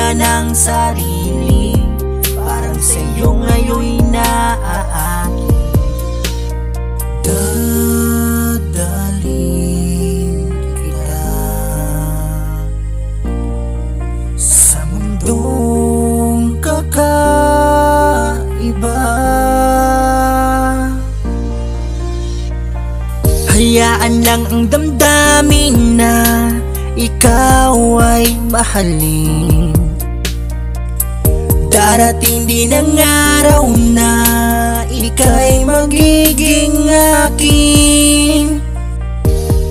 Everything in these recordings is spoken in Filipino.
mapigilan ang sarili. Parang sa'yo ngayon'y naaaki. Dadalhin kita sa mundong kakaiba. Hayaan lang ang damdamin na ikaw ay mahalin. Darating din ang araw na ika'y magiging akin.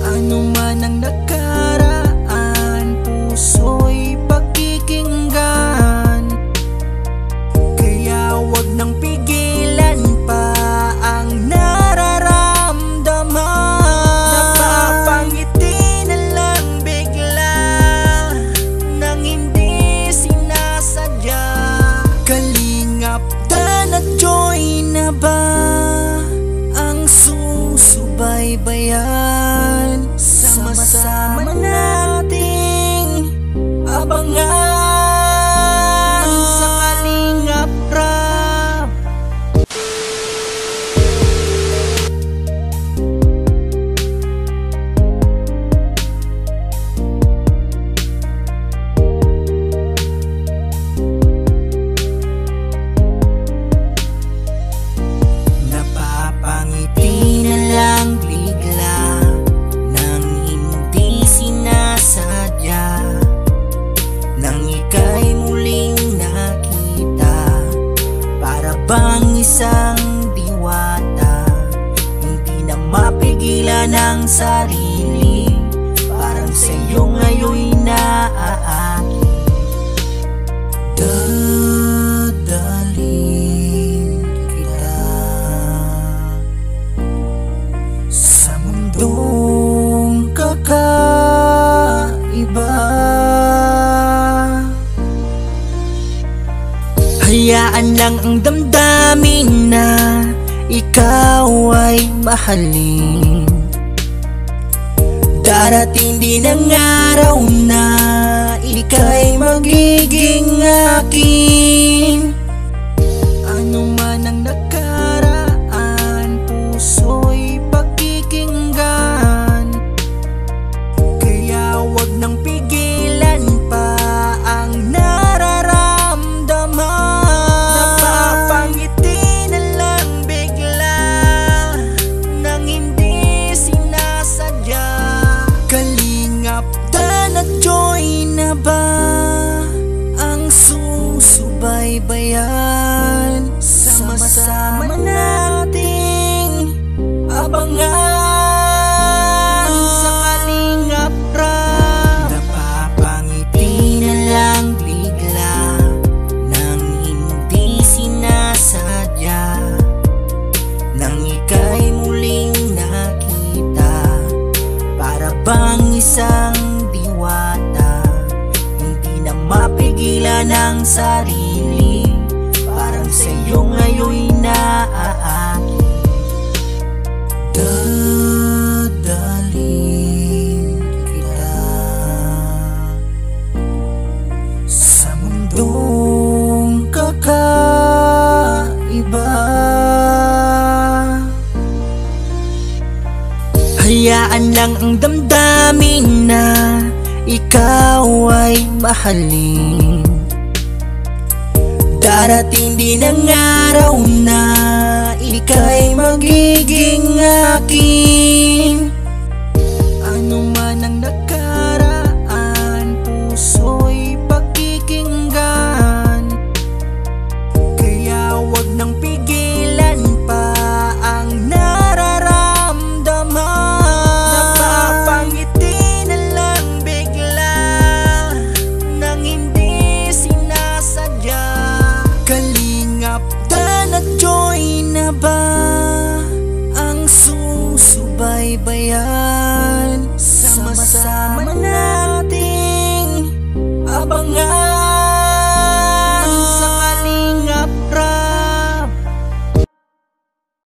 Ano man ang nakaraan, puso'y pakikinggan. Kaya wag nang pigilan pa ang nararamdaman. Napapangiti na lang bigla nang hindi sinasadya. Kalingap Dan at Joy na ba ang susubaybayan? Sama-sama nating abangan sa Kalingap Rap. Napapangiti na lang bigla nang hindi sinasadya. Nang ika'y muling nakita, para bang isang diwata. Hindi na mapigilan ang sarili. Parang sa'yo ngayon'y naaaki. Dadalhin kita sa mundong kakaiba. Hayaan lang ang damdamin na ikaw ay mahalin. Darating din ang araw na ika'y magiging akin. Ano man ang nakaraan, puso'y pakikinggan. Kaya wag nang pigilan pa ang nararamdaman. Napapangiti na lang bigla nang hindi sinasadya. Kalingap Dan at Joy na ba ang susubaybayan? Sama-sama nating abangan sa Kalingap Rap. Napapangiti na lang bigla nang hindi sinasadya. Nang ika'y muling nakita, para bang isang diwata. Hindi na mapigilan ang sarili. Parang sa'yo ngayon'y naaaki. Dadalhin kita sa mundong kakaiba. Hayaan lang ang damdamin na ikaw ay mahalin. Darating din ang araw na ika'y magiging akin. Ano man ang nakaraan, puso'y pakikinggan. Kaya wag nang pigilan pa ang nararamdaman. Napapangiti na lang bigla nang hindi sinasadya. Kalingap Dan at Joy na ba ang susubaybayan? Sama-sama